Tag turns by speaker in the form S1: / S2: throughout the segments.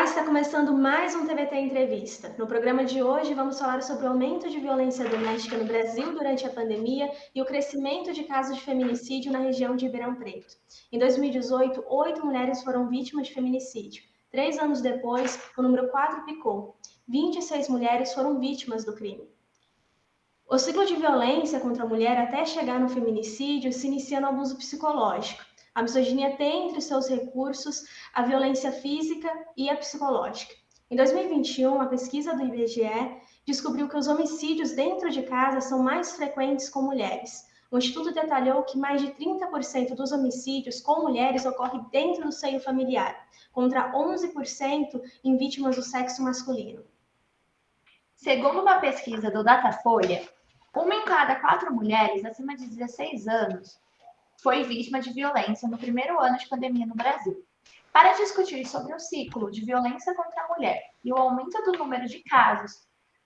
S1: Olá, está começando mais um TVT Entrevista. No programa de hoje vamos falar sobre o aumento de violência doméstica no Brasil durante a pandemia e o crescimento de casos de feminicídio na região de Ribeirão Preto. Em 2018, 8 mulheres foram vítimas de feminicídio. 3 anos depois, o número quadruplicou. 26 mulheres foram vítimas do crime. O ciclo de violência contra a mulher até chegar no feminicídio se inicia no abuso psicológico. A misoginia tem entre seus recursos a violência física e a psicológica. Em 2021, a pesquisa do IBGE descobriu que os homicídios dentro de casa são mais frequentes com mulheres. O Instituto detalhou que mais de 30% dos homicídios com mulheres ocorre dentro do seio familiar, contra 11% em vítimas do sexo masculino.
S2: Segundo uma pesquisa do Datafolha, uma em cada 4 mulheres acima de 16 anos foi vítima de violência no primeiro ano de pandemia no Brasil. Para discutir sobre o ciclo de violência contra a mulher e o aumento do número de casos,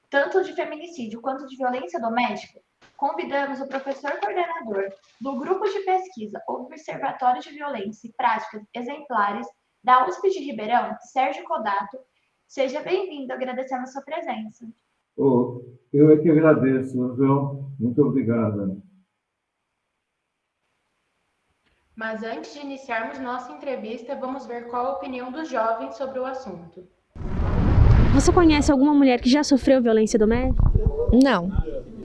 S2: tanto de feminicídio quanto de violência doméstica, convidamos o professor coordenador do Grupo de Pesquisa Observatório de Violência e Práticas Exemplares da USP de Ribeirão, Sérgio Codato. Seja bem-vindo, agradecemos a sua presença.
S3: Eu é que agradeço, João. Muito obrigado.
S4: Mas antes de iniciarmos nossa entrevista, vamos ver qual a opinião dos jovens sobre o assunto.
S1: Você conhece alguma mulher que já sofreu violência doméstica?
S5: Não.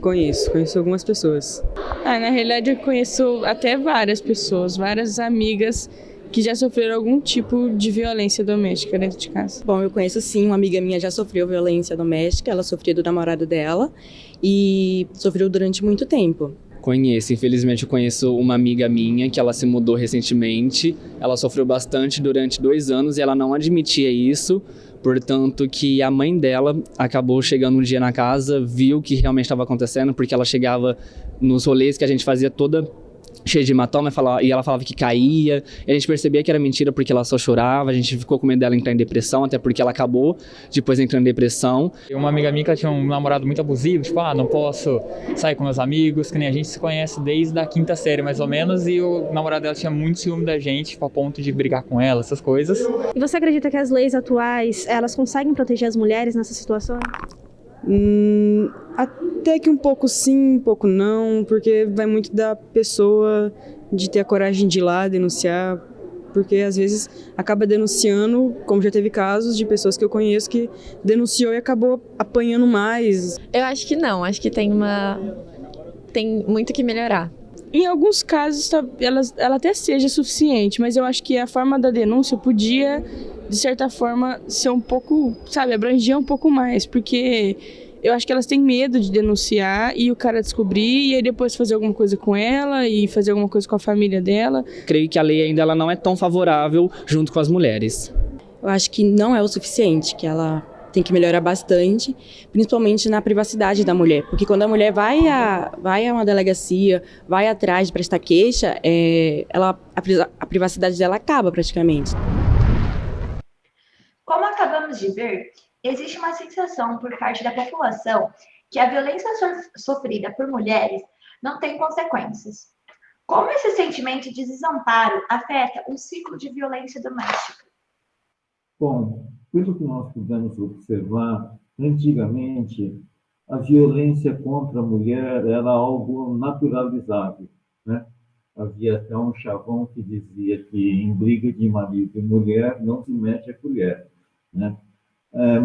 S6: Conheço algumas pessoas. Na realidade eu conheço até várias pessoas, várias amigas que já sofreram algum tipo de violência doméstica dentro de casa.
S5: Bom, eu conheço sim, uma amiga minha já sofreu violência doméstica, ela sofreu do namorado dela e sofreu durante muito tempo.
S7: Conheço, infelizmente eu conheço uma amiga minha que ela se mudou recentemente, ela sofreu bastante durante 2 anos e ela não admitia isso, portanto que a mãe dela acabou chegando um dia na casa, viu o que realmente estava acontecendo, porque ela chegava nos rolês que a gente fazia toda cheia de hematoma e ela falava que caía, e a gente percebia que era mentira porque ela só chorava, a gente ficou com medo dela entrar em depressão, até porque ela acabou depois entrando em depressão.
S8: Uma amiga minha que ela tinha um namorado muito abusivo, tipo, não posso sair com meus amigos, que nem a gente se conhece desde a 5ª série mais ou menos, e o namorado dela tinha muito ciúme da gente, tipo, a ponto de brigar com ela, essas coisas.
S1: E você acredita que as leis atuais, elas conseguem proteger as mulheres nessa situação?
S6: Até que um pouco sim, um pouco não, porque vai muito da pessoa de ter a coragem de ir lá denunciar, porque às vezes acaba denunciando, como já teve casos de pessoas que eu conheço que denunciou e acabou apanhando mais.
S5: Eu acho que não, acho que tem muito que melhorar.
S6: Em alguns casos ela até seja suficiente, mas eu acho que a forma da denúncia podia, de certa forma, ser um pouco, abranger um pouco mais, porque eu acho que elas têm medo de denunciar e o cara descobrir e aí depois fazer alguma coisa com ela e fazer alguma coisa com a família dela.
S7: Creio que a lei ainda ela não é tão favorável junto com as mulheres.
S5: Eu acho que não é o suficiente, que ela tem que melhorar bastante, principalmente na privacidade da mulher, porque quando a mulher vai a uma delegacia, vai atrás de prestar queixa, a privacidade dela acaba praticamente.
S2: Como acabamos de ver, existe uma sensação por parte da população que a violência sofrida por mulheres não tem consequências. Como esse sentimento de desamparo afeta o ciclo de violência doméstica?
S3: Bom, pelo que nós pudemos observar, antigamente, a violência contra a mulher era algo naturalizado, né? Havia até um chavão que dizia que em briga de marido e mulher não se mete a colher, né?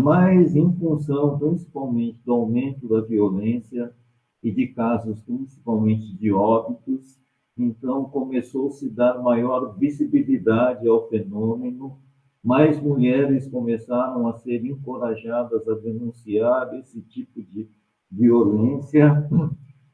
S3: Mas em função, principalmente, do aumento da violência e de casos, principalmente, de óbitos, então começou-se a dar maior visibilidade ao fenômeno, mais mulheres começaram a ser encorajadas a denunciar esse tipo de violência,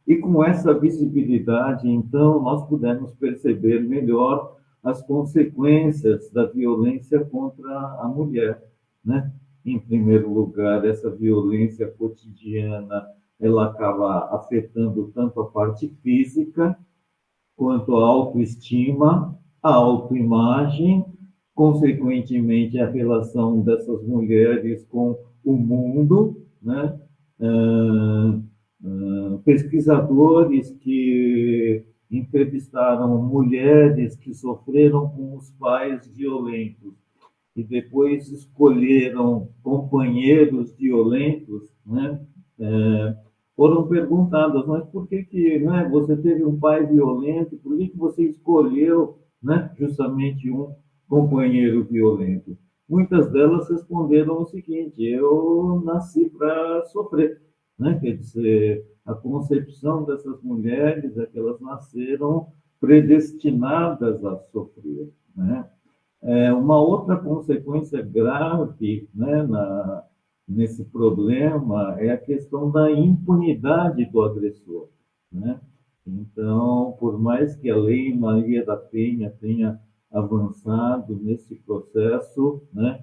S3: e com essa visibilidade, então, nós pudemos perceber melhor as consequências da violência contra a mulher, né? Em primeiro lugar, essa violência cotidiana, ela acaba afetando tanto a parte física, quanto a autoestima, a autoimagem, consequentemente, a relação dessas mulheres com o mundo, né? Pesquisadores que entrevistaram mulheres que sofreram com os pais violentos e depois escolheram companheiros violentos, né? Foram perguntadas, mas por que, né, você teve um pai violento, por que você escolheu, né, justamente um companheiro violento? Muitas delas responderam o seguinte: eu nasci para sofrer, né? Quer dizer, a concepção dessas mulheres é que elas nasceram predestinadas a sofrer, né? Uma outra consequência grave, né, nesse problema é a questão da impunidade do agressor, né? Então, por mais que a Lei Maria da Penha tenha avançado nesse processo, né,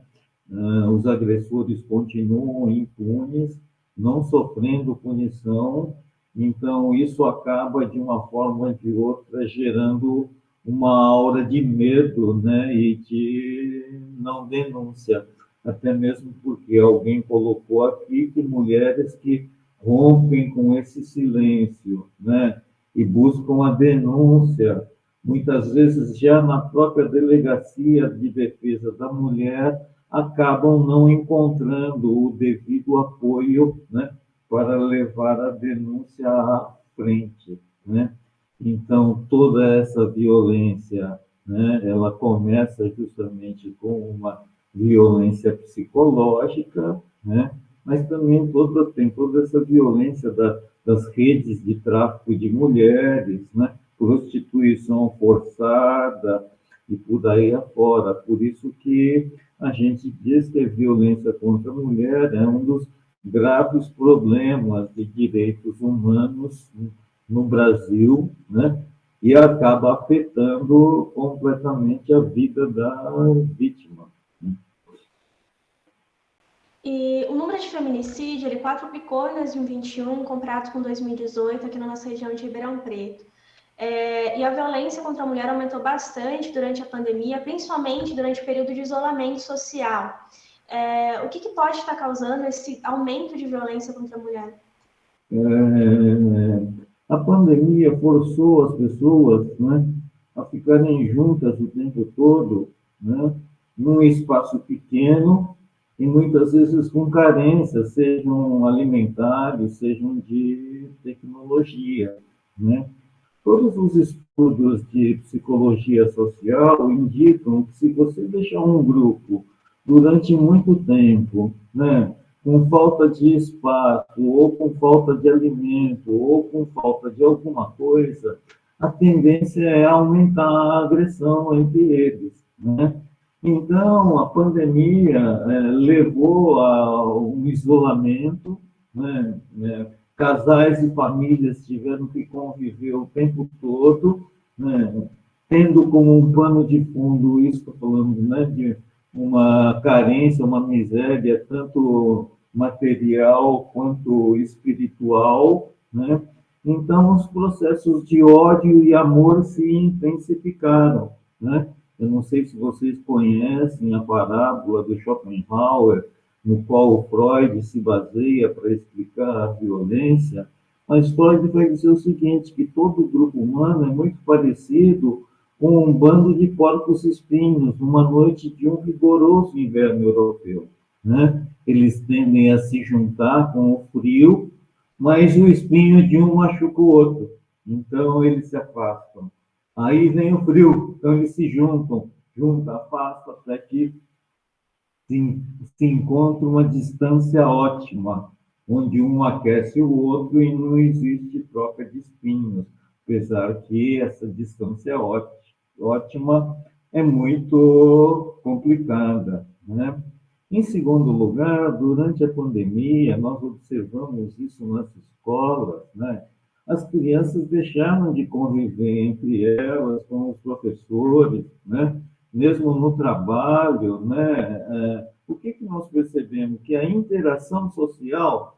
S3: os agressores continuam impunes, não sofrendo punição, então isso acaba, de uma forma ou de outra, gerando uma aura de medo, né, e de não denúncia, até mesmo porque alguém colocou aqui que mulheres que rompem com esse silêncio, né, e buscam a denúncia, muitas vezes já na própria delegacia de defesa da mulher, acabam não encontrando o devido apoio, né, para levar a denúncia à frente, né? Então, toda essa violência, né, ela começa justamente com uma violência psicológica, né, mas também tem toda essa violência das redes de tráfico de mulheres, né, prostituição forçada e por aí afora. Por isso que a gente diz que a violência contra a mulher é um dos graves problemas de direitos humanos no Brasil, né? E acaba afetando completamente a vida da vítima.
S1: E o número de feminicídio, ele quadruplicou em 2021, comparado com 2018, aqui na nossa região de Ribeirão Preto. E a violência contra a mulher aumentou bastante durante a pandemia, principalmente durante o período de isolamento social. O que pode estar causando esse aumento de violência contra a mulher?
S3: A pandemia forçou as pessoas, né, a ficarem juntas o tempo todo, né, num espaço pequeno e muitas vezes com carências, sejam alimentares, sejam de tecnologia, né? Todos os estudos de psicologia social indicam que se você deixar um grupo durante muito tempo, né, com falta de espaço, ou com falta de alimento, ou com falta de alguma coisa, a tendência é aumentar a agressão entre eles, né? Então, a pandemia levou a um isolamento, né? Casais e famílias tiveram que conviver o tempo todo, né, tendo como um pano de fundo, isso estou falando, né, de uma carência, uma miséria, tanto material quanto espiritual, né? Então, os processos de ódio e amor se intensificaram, né? Eu não sei se vocês conhecem a parábola do Schopenhauer, no qual o Freud se baseia para explicar a violência, mas Freud vai dizer o seguinte, que todo grupo humano é muito parecido com um bando de porcos espinhos, numa noite de um rigoroso inverno europeu, né? Eles tendem a se juntar com o frio, mas o espinho de um machuca o outro, então eles se afastam. Aí vem o frio, então eles se juntam, afastam, até que se encontra uma distância ótima, onde um aquece o outro e não existe troca de espinhos, apesar que essa distância ótima é muito complicada, né? Em segundo lugar, durante a pandemia, nós observamos isso nas escolas, né? As crianças deixaram de conviver entre elas com os professores, né? Mesmo no trabalho, né? O que nós percebemos? Que a interação social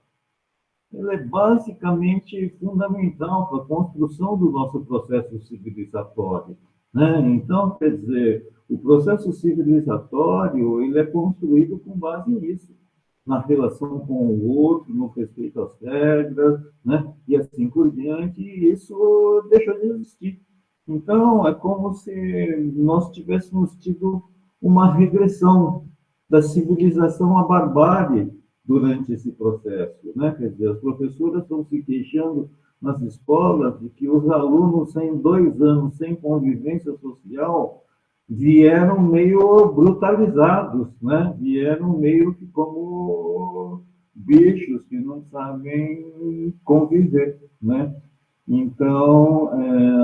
S3: ela é basicamente fundamental para a construção do nosso processo civilizatório, né? Então, quer dizer, o processo civilizatório ele é construído com base nisso, na relação com o outro, no respeito às regras, né? E assim por diante, e isso deixou de existir. Então, é como se nós tivéssemos tido uma regressão da civilização à barbárie durante esse processo, né? Quer dizer, as professoras estão se queixando nas escolas de que os alunos, em 2 anos sem convivência social, vieram meio brutalizados, né? Vieram meio que como bichos que não sabem conviver, né? Então,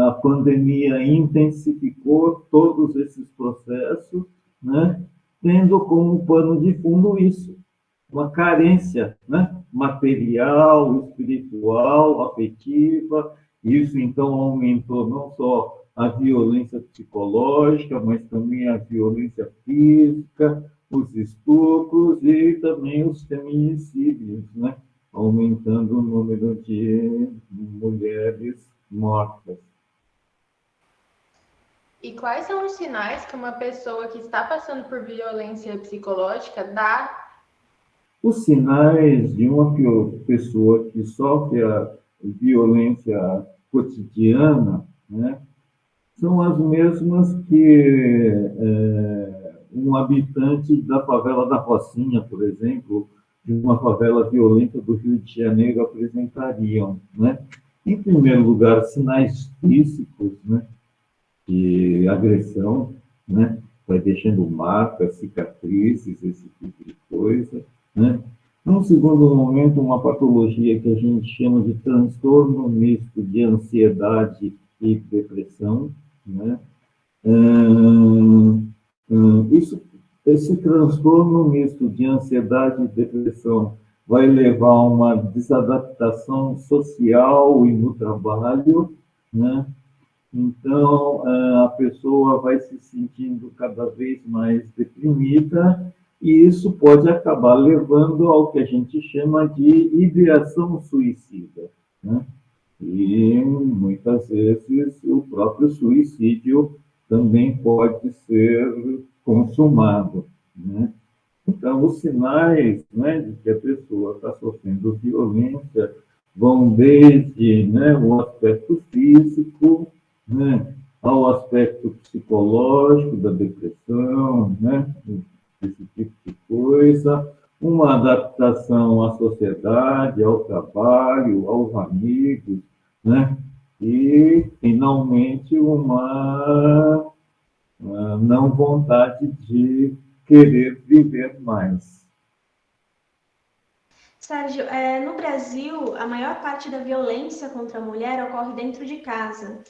S3: a pandemia intensificou todos esses processos, né? Tendo como pano de fundo isso, uma carência, né? Material, espiritual, afetiva. Isso, então, aumentou não só a violência psicológica, mas também a violência física, os estupros e também os feminicídios, né? Aumentando o número de mulheres mortas.
S4: E quais são os sinais que uma pessoa que está passando por violência psicológica dá?
S3: Os sinais de uma pessoa que sofre a violência cotidiana, né, são as mesmas que um habitante da favela da Rocinha, por exemplo, de uma favela violenta do Rio de Janeiro apresentariam, né? Em primeiro lugar, sinais físicos, né, de agressão, né, vai deixando marcas, cicatrizes, esse tipo de coisa, né? Num segundo momento, uma patologia que a gente chama de transtorno misto de ansiedade e depressão, né? Esse transtorno misto de ansiedade e depressão vai levar a uma desadaptação social e no trabalho, né? Então, a pessoa vai se sentindo cada vez mais deprimida e isso pode acabar levando ao que a gente chama de ideação suicida, né? E muitas vezes o próprio suicídio também pode ser consumado, né? Então, os sinais, né, de que a pessoa está sofrendo violência vão desde, né, o aspecto físico, né, ao aspecto psicológico da depressão, né, esse tipo de coisa, uma adaptação à sociedade, ao trabalho, aos amigos, né, e, finalmente, uma não vontade de querer viver mais.
S1: Sérgio, no Brasil, a maior parte da violência contra a mulher ocorre dentro de casa.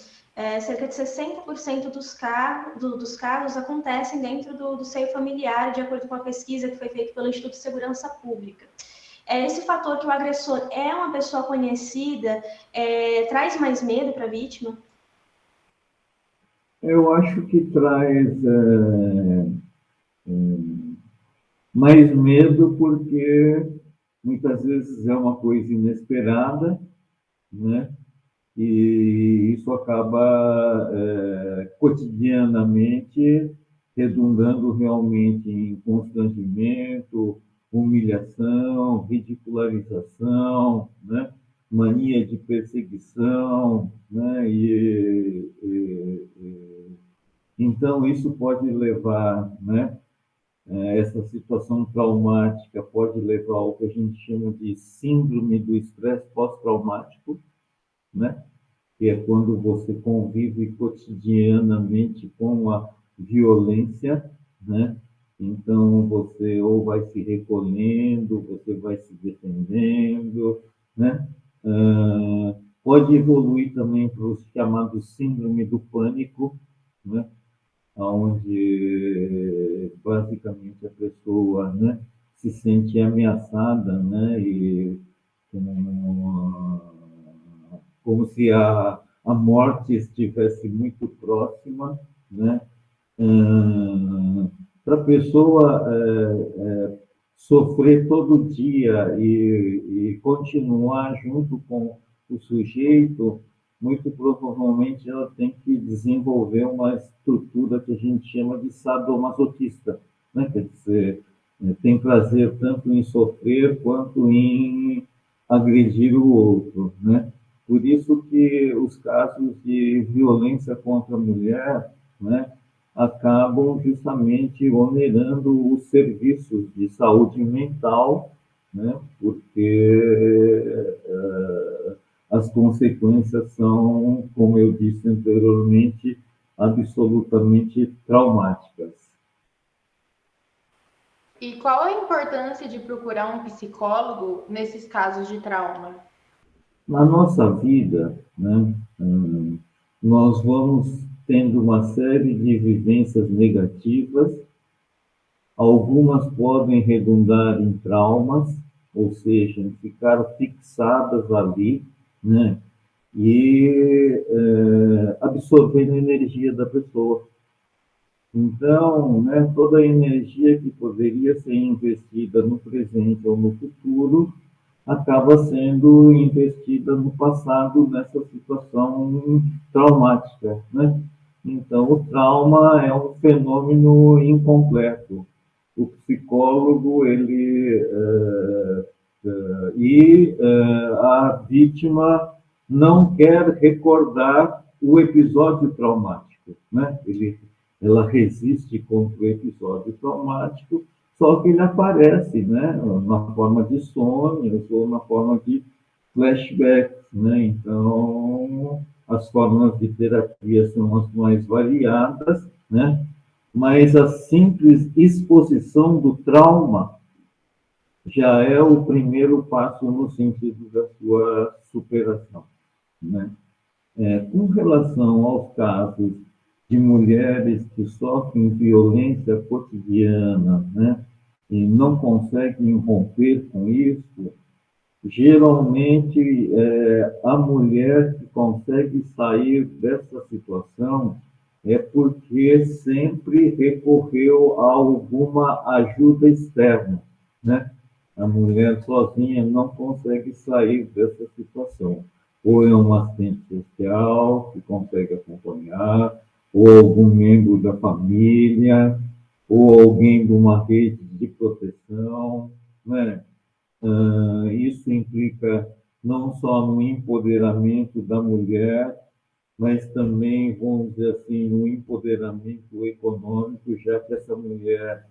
S1: Cerca de 60% dos casos acontecem dentro do seio familiar, de acordo com a pesquisa que foi feita pelo Instituto de Segurança Pública. Esse fator que o agressor é uma pessoa conhecida traz mais medo para a vítima?
S3: Eu acho que traz mais medo porque muitas vezes é uma coisa inesperada, né? E isso acaba cotidianamente redundando realmente em constrangimento, humilhação, ridicularização, né? Mania de perseguição, né? Então isso pode levar, né? Essa situação traumática pode levar ao que a gente chama de síndrome do estresse pós-traumático, né? Que é quando você convive cotidianamente com a violência, né? Então, você ou vai se recolhendo, você vai se defendendo, né? Pode evoluir também para o chamado síndrome do pânico, né? Onde basicamente a pessoa, né, se sente ameaçada, né, e como se a morte estivesse muito próxima, né? Para a pessoa sofrer todo dia e continuar junto com o sujeito, muito provavelmente ela tem que desenvolver uma estrutura que a gente chama de sadomasoquista, né? Quer dizer, tem prazer tanto em sofrer quanto em agredir o outro, né? Por isso que os casos de violência contra a mulher, né, acabam justamente onerando os serviços de saúde mental, né? Porque as consequências são, como eu disse anteriormente, absolutamente traumáticas.
S4: E qual a importância de procurar um psicólogo nesses casos de trauma?
S3: Na nossa vida, né, nós vamos tendo uma série de vivências negativas, algumas podem redundar em traumas, ou seja, em ficar fixadas ali, né, e absorvendo a energia da pessoa. Então, né, toda a energia que poderia ser investida no presente ou no futuro acaba sendo investida no passado nessa situação traumática, né? Então, o trauma é um fenômeno incompleto. O psicólogo, a vítima não quer recordar o episódio traumático, né? Ela resiste contra o episódio traumático, só que ele aparece, né, na forma de sonhos ou na forma de flashbacks, né? Então, as formas de terapia são as mais variadas, né? Mas a simples exposição do trauma já é o primeiro passo no sentido da sua superação, né? Com relação aos casos de mulheres que sofrem violência cotidiana, né, e não conseguem romper com isso, geralmente a mulher que consegue sair dessa situação é porque sempre recorreu a alguma ajuda externa, né? A mulher sozinha não consegue sair dessa situação. Ou é um assistente social que consegue acompanhar, ou algum membro da família, ou alguém de uma rede de proteção, né? Isso implica não só no empoderamento da mulher, mas também, vamos dizer assim, no empoderamento econômico, já que essa mulher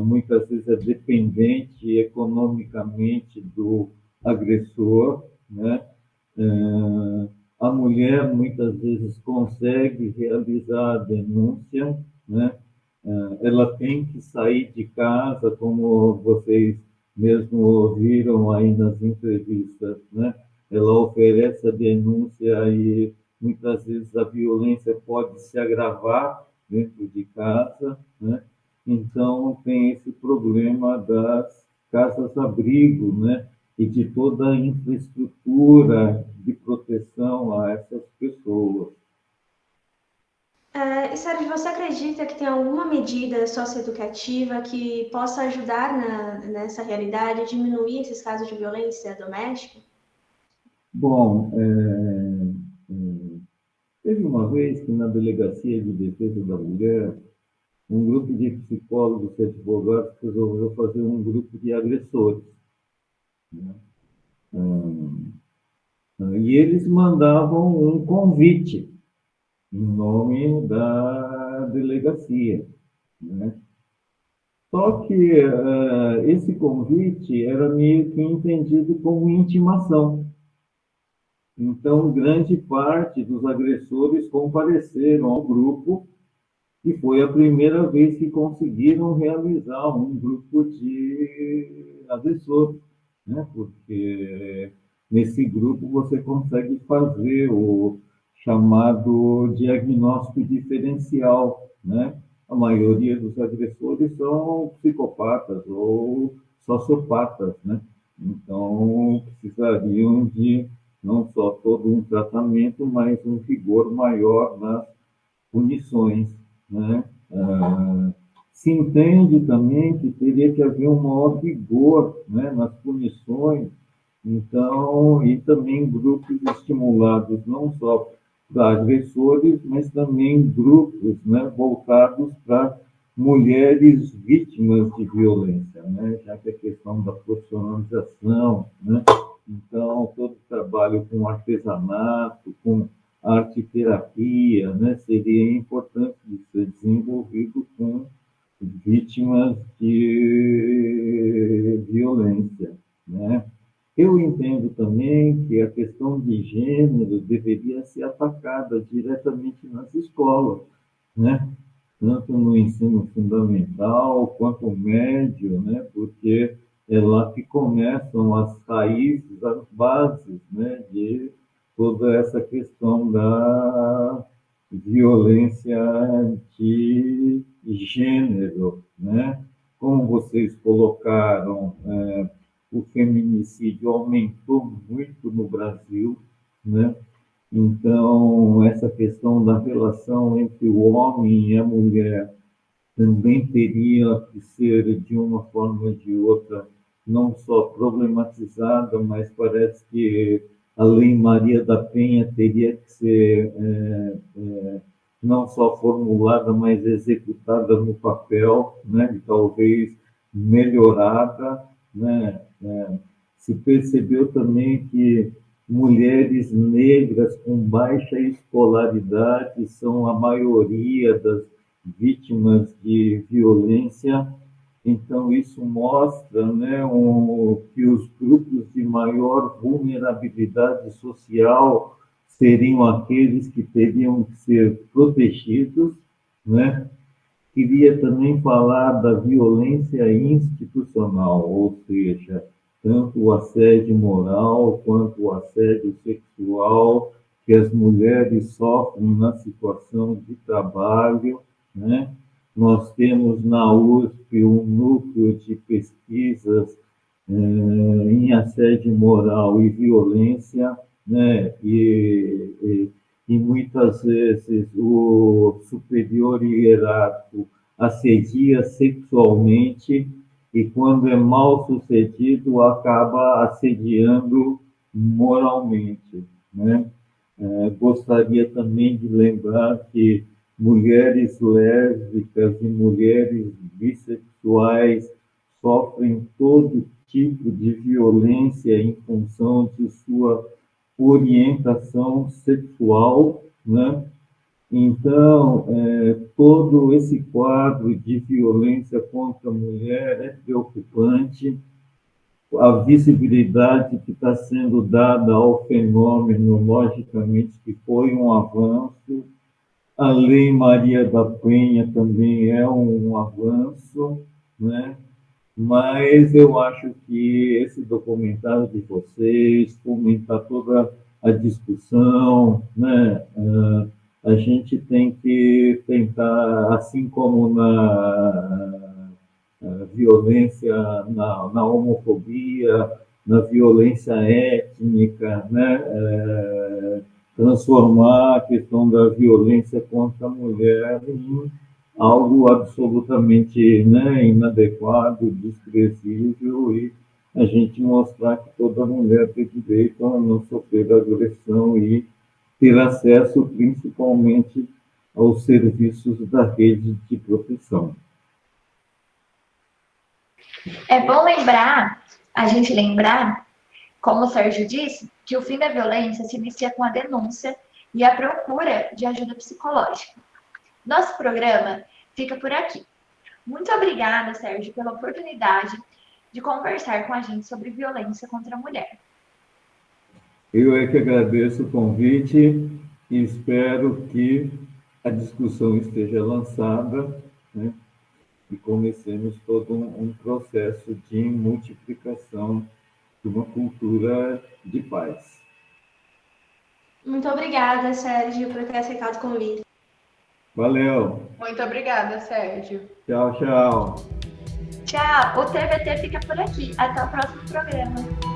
S3: muitas vezes é dependente economicamente do agressor, né? A mulher muitas vezes consegue realizar a denúncia, né? Ela tem que sair de casa, como vocês mesmo ouviram aí nas entrevistas, né? Ela oferece a denúncia e muitas vezes a violência pode se agravar dentro de casa, né? Então tem esse problema das casas-abrigo, né? E de toda a infraestrutura de proteção a essas pessoas.
S1: E Sérgio, você acredita que tem alguma medida socioeducativa que possa ajudar nessa realidade, a diminuir esses casos de violência doméstica?
S3: Bom, teve uma vez que na Delegacia de Defesa da Mulher, um grupo de psicólogos e advogados resolveu fazer um grupo de agressores, né? E eles mandavam um convite em nome da delegacia, né? Só que esse convite era meio que entendido como intimação. Então, grande parte dos agressores compareceram ao grupo e foi a primeira vez que conseguiram realizar um grupo de agressores, né? Porque nesse grupo você consegue fazer o chamado diagnóstico diferencial, né? A maioria dos agressores são psicopatas ou sociopatas, né? Então, precisariam de não só todo um tratamento, mas um rigor maior nas punições, né? Se entende também que teria que haver um maior rigor, né, nas punições, então, e também grupos estimulados não só para agressores, mas também grupos, né, voltados para mulheres vítimas de violência, né, já que a questão da profissionalização, né, então todo o trabalho com artesanato, com arte-terapia, né, seria importante de ser desenvolvido com vítimas de violência, né? Eu entendo também que a questão de gênero deveria ser atacada diretamente nas escolas, né? Tanto no ensino fundamental quanto médio, né? Porque é lá que começam as raízes, as bases, né? De toda essa questão da violência de gênero, né? Como vocês colocaram, o feminicídio aumentou muito no Brasil, né? Então, essa questão da relação entre o homem e a mulher também teria que ser, de uma forma ou de outra, não só problematizada, mas parece que a Lei Maria da Penha teria que ser não só formulada, mas executada no papel, né? E talvez melhorada, né? Se percebeu também que mulheres negras com baixa escolaridade são a maioria das vítimas de violência. Então, isso mostra, né, que os grupos de maior vulnerabilidade social seriam aqueles que teriam que ser protegidos, né? Queria também falar da violência institucional, ou seja, tanto o assédio moral quanto o assédio sexual que as mulheres sofrem na situação de trabalho, né? Nós temos na USP um núcleo de pesquisas em assédio moral e violência, né? E muitas vezes o superior hierárquico assedia sexualmente e, quando é mal sucedido, acaba assediando moralmente, né? Gostaria também de lembrar que mulheres lésbicas e mulheres bissexuais sofrem todo tipo de violência em função de sua orientação sexual, né? Então, todo esse quadro de violência contra a mulher é preocupante. A visibilidade que está sendo dada ao fenômeno, logicamente, que foi um avanço. A Lei Maria da Penha também é um avanço, né? Mas eu acho que esse documentário de vocês, fomentar toda a discussão, né? A gente tem que tentar, assim como na violência, na homofobia, na violência étnica, né? Transformar a questão da violência contra a mulher em algo absolutamente, né, inadequado, desprezível, e a gente mostrar que toda mulher tem direito a não sofrer agressão e ter acesso principalmente aos serviços da rede de proteção.
S2: É bom a gente lembrar, como o Sérgio disse, que o fim da violência se inicia com a denúncia e a procura de ajuda psicológica. Nosso programa fica por aqui. Muito obrigada, Sérgio, pela oportunidade de conversar com a gente sobre violência contra a mulher.
S3: Eu é que agradeço o convite e espero que a discussão esteja lançada, né, e comecemos todo um processo de multiplicação de uma cultura de paz.
S1: Muito obrigada, Sérgio, por ter aceitado o convite.
S3: Valeu.
S4: Muito obrigada, Sérgio.
S3: Tchau, tchau.
S2: Tchau, o TVT fica por aqui. Até o próximo programa.